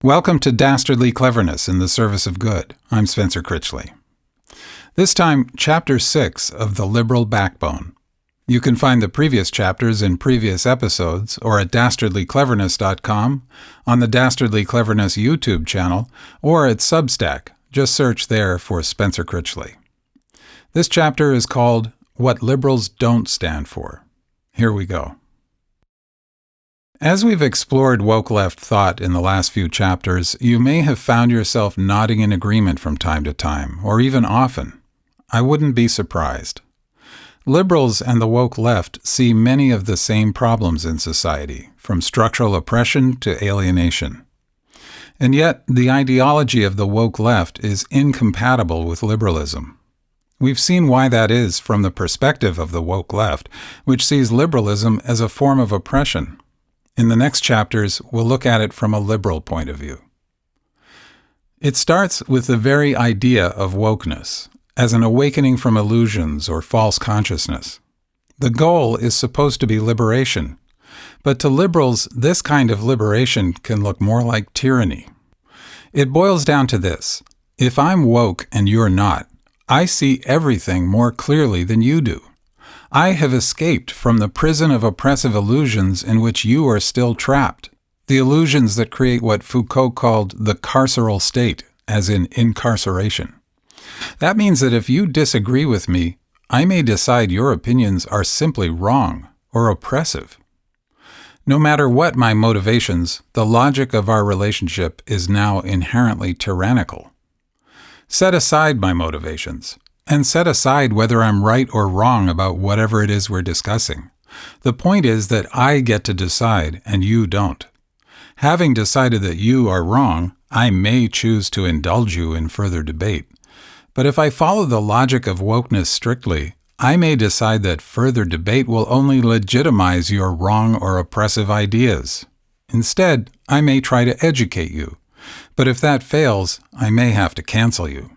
Welcome to Dastardly Cleverness in the Service of Good. I'm Spencer Critchley. This time, Chapter 6 of The Liberal Backbone. You can find the previous chapters in previous episodes or at dastardlycleverness.com, on the Dastardly Cleverness YouTube channel, or at Substack. Just search there for Spencer Critchley. This chapter is called What Liberals Don't Stand For. Here we go. As we've explored woke left thought in the last few chapters, you may have found yourself nodding in agreement from time to time, or even often. I wouldn't be surprised. Liberals and the woke left see many of the same problems in society, from structural oppression to alienation. And yet, the ideology of the woke left is incompatible with liberalism. We've seen why that is from the perspective of the woke left, which sees liberalism as a form of oppression. In the next chapters, we'll look at it from a liberal point of view. It starts with the very idea of wokeness, as an awakening from illusions or false consciousness. The goal is supposed to be liberation, but to liberals, this kind of liberation can look more like tyranny. It boils down to this: if I'm woke and you're not, I see everything more clearly than you do. I have escaped from the prison of oppressive illusions in which you are still trapped, the illusions that create what Foucault called the carceral state, as in incarceration. That means that if you disagree with me, I may decide your opinions are simply wrong or oppressive. No matter what my motivations, the logic of our relationship is now inherently tyrannical. Set aside my motivations, and set aside whether I'm right or wrong about whatever it is we're discussing. The point is that I get to decide and you don't. Having decided that you are wrong, I may choose to indulge you in further debate. But if I follow the logic of wokeness strictly, I may decide that further debate will only legitimize your wrong or oppressive ideas. Instead, I may try to educate you. But if that fails, I may have to cancel you.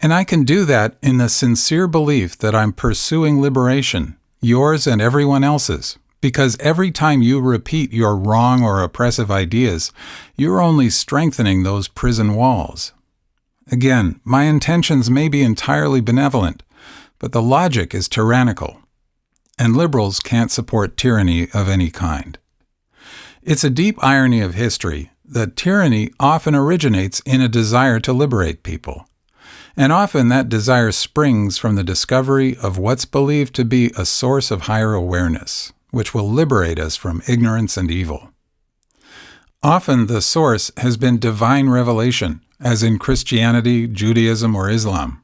And I can do that in the sincere belief that I'm pursuing liberation, yours and everyone else's, because every time you repeat your wrong or oppressive ideas, you're only strengthening those prison walls. Again, my intentions may be entirely benevolent, but the logic is tyrannical, and liberals can't support tyranny of any kind. It's a deep irony of history that tyranny often originates in a desire to liberate people. And often that desire springs from the discovery of what's believed to be a source of higher awareness, which will liberate us from ignorance and evil. Often the source has been divine revelation, as in Christianity, Judaism, or Islam.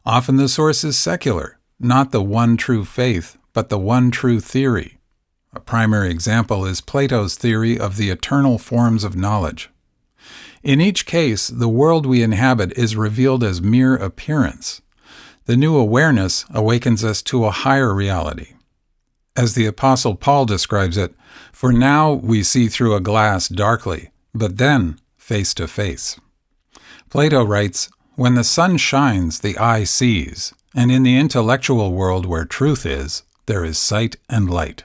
Often the source is secular, not the one true faith, but the one true theory. A primary example is Plato's theory of the eternal forms of knowledge. In each case, the world we inhabit is revealed as mere appearance. The new awareness awakens us to a higher reality. As the Apostle Paul describes it, "For now we see through a glass darkly, but then face to face." Plato writes, "When the sun shines, the eye sees, and in the intellectual world where truth is, there is sight and light."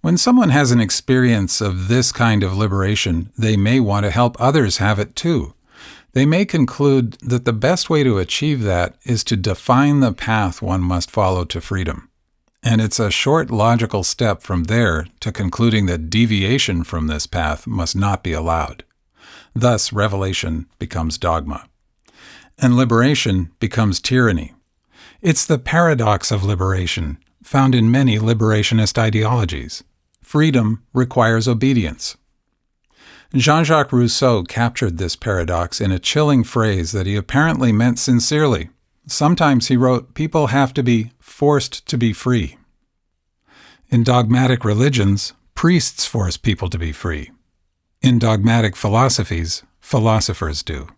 When someone has an experience of this kind of liberation, they may want to help others have it too. They may conclude that the best way to achieve that is to define the path one must follow to freedom. And it's a short logical step from there to concluding that deviation from this path must not be allowed. Thus, revelation becomes dogma. And liberation becomes tyranny. It's the paradox of liberation, found in many liberationist ideologies. Freedom requires obedience. Jean-Jacques Rousseau captured this paradox in a chilling phrase that he apparently meant sincerely. Sometimes he wrote, "People have to be forced to be free." In dogmatic religions, priests force people to be free. In dogmatic philosophies, philosophers do.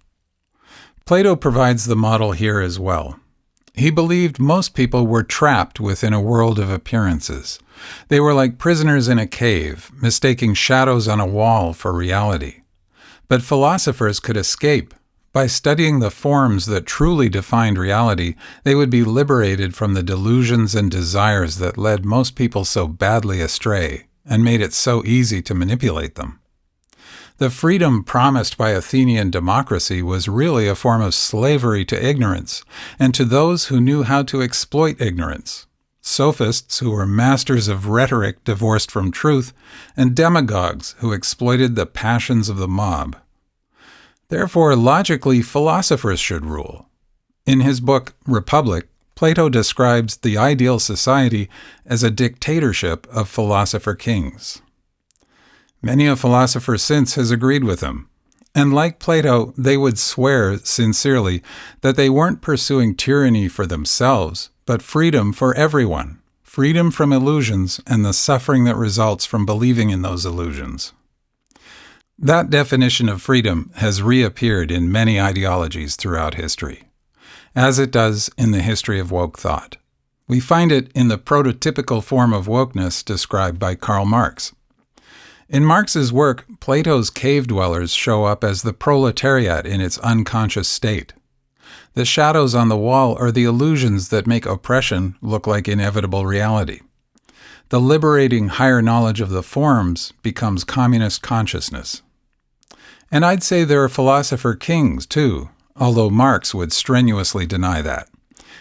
Plato provides the model here as well. He believed most people were trapped within a world of appearances. They were like prisoners in a cave, mistaking shadows on a wall for reality. But philosophers could escape. By studying the forms that truly defined reality, they would be liberated from the delusions and desires that led most people so badly astray and made it so easy to manipulate them. The freedom promised by Athenian democracy was really a form of slavery to ignorance, and to those who knew how to exploit ignorance. Sophists who were masters of rhetoric divorced from truth, and demagogues who exploited the passions of the mob. Therefore, logically, philosophers should rule. In his book, Republic, Plato describes the ideal society as a dictatorship of philosopher kings. Many a philosopher since has agreed with him, and like Plato, they would swear sincerely that they weren't pursuing tyranny for themselves, but freedom for everyone, freedom from illusions and the suffering that results from believing in those illusions. That definition of freedom has reappeared in many ideologies throughout history, as it does in the history of woke thought. We find it in the prototypical form of wokeness described by Karl Marx. In Marx's work, Plato's cave dwellers show up as the proletariat in its unconscious state. The shadows on the wall are the illusions that make oppression look like inevitable reality. The liberating higher knowledge of the forms becomes communist consciousness. And I'd say there are philosopher kings, too, although Marx would strenuously deny that.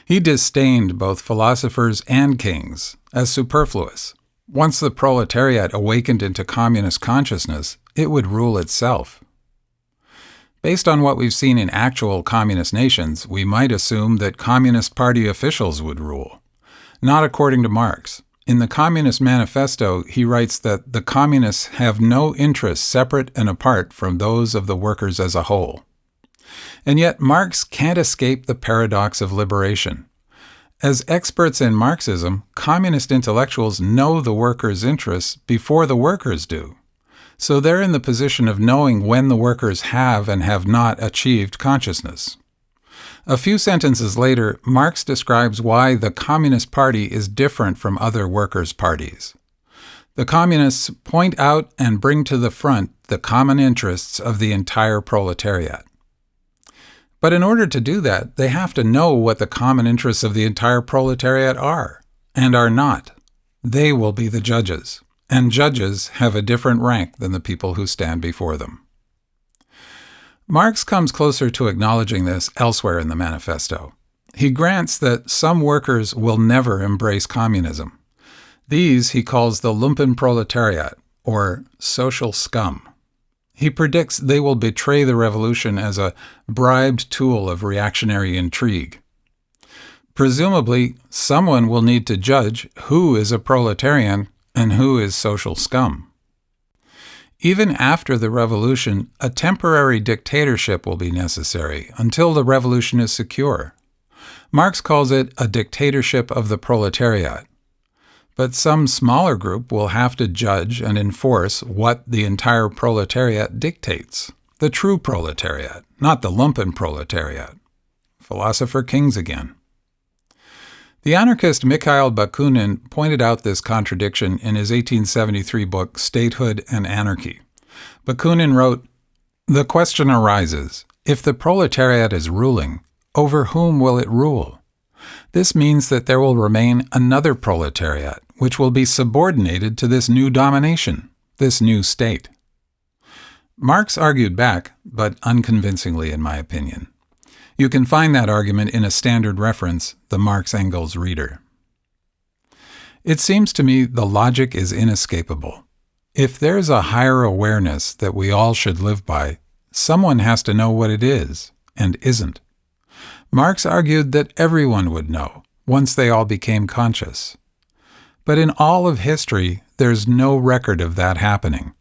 He disdained both philosophers and kings as superfluous. Once the proletariat awakened into communist consciousness, it would rule itself. Based on what we've seen in actual communist nations, we might assume that Communist Party officials would rule. Not according to Marx. In the Communist Manifesto, he writes that the communists have no interests separate and apart from those of the workers as a whole. And yet Marx can't escape the paradox of liberation. As experts in Marxism, communist intellectuals know the workers' interests before the workers do. So they're in the position of knowing when the workers have and have not achieved consciousness. A few sentences later, Marx describes why the Communist Party is different from other workers' parties. The communists point out and bring to the front the common interests of the entire proletariat. But in order to do that, they have to know what the common interests of the entire proletariat are, and are not. They will be the judges, and judges have a different rank than the people who stand before them. Marx comes closer to acknowledging this elsewhere in the manifesto. He grants that some workers will never embrace communism. These he calls the lumpenproletariat, or social scum. He predicts they will betray the revolution as a bribed tool of reactionary intrigue. Presumably, someone will need to judge who is a proletarian and who is social scum. Even after the revolution, a temporary dictatorship will be necessary until the revolution is secure. Marx calls it a dictatorship of the proletariat. But some smaller group will have to judge and enforce what the entire proletariat dictates. The true proletariat, not the lumpen proletariat. Philosopher kings again. The anarchist Mikhail Bakunin pointed out this contradiction in his 1873 book, Statehood and Anarchy. Bakunin wrote, "The question arises, if the proletariat is ruling, over whom will it rule? This means that there will remain another proletariat, which will be subordinated to this new domination, this new state." Marx argued back, but unconvincingly in my opinion. You can find that argument in a standard reference, the Marx-Engels Reader. It seems to me the logic is inescapable. If there's a higher awareness that we all should live by, someone has to know what it is, and isn't. Marx argued that everyone would know, once they all became conscious. But in all of history, there's no record of that happening.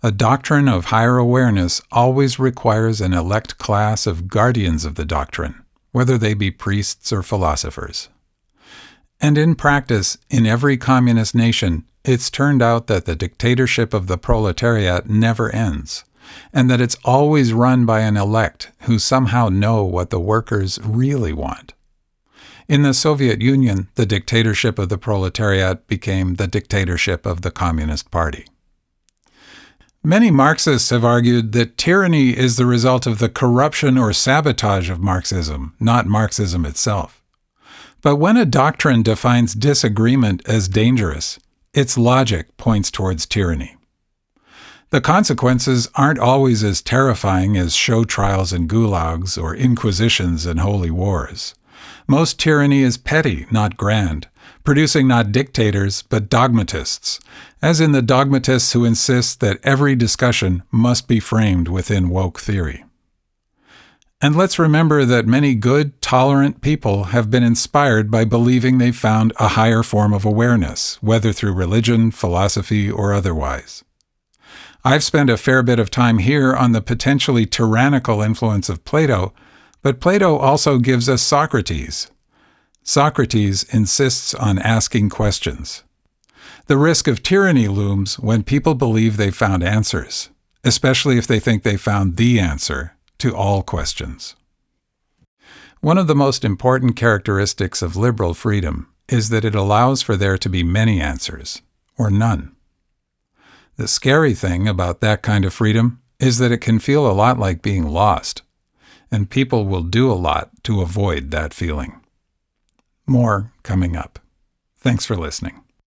A doctrine of higher awareness always requires an elect class of guardians of the doctrine, whether they be priests or philosophers. And in practice, in every communist nation, it's turned out that the dictatorship of the proletariat never ends, and that it's always run by an elect who somehow know what the workers really want. In the Soviet Union, the dictatorship of the proletariat became the dictatorship of the Communist Party. Many Marxists have argued that tyranny is the result of the corruption or sabotage of Marxism, not Marxism itself. But when a doctrine defines disagreement as dangerous, its logic points towards tyranny. The consequences aren't always as terrifying as show trials and gulags or inquisitions and holy wars. Most tyranny is petty, not grand, producing not dictators, but dogmatists, as in the dogmatists who insist that every discussion must be framed within woke theory. And let's remember that many good, tolerant people have been inspired by believing they've found a higher form of awareness, whether through religion, philosophy, or otherwise. I've spent a fair bit of time here on the potentially tyrannical influence of Plato, but Plato also gives us Socrates. Socrates insists on asking questions. The risk of tyranny looms when people believe they've found answers, especially if they think they found the answer to all questions. One of the most important characteristics of liberal freedom is that it allows for there to be many answers, or none. The scary thing about that kind of freedom is that it can feel a lot like being lost, and people will do a lot to avoid that feeling. More coming up. Thanks for listening.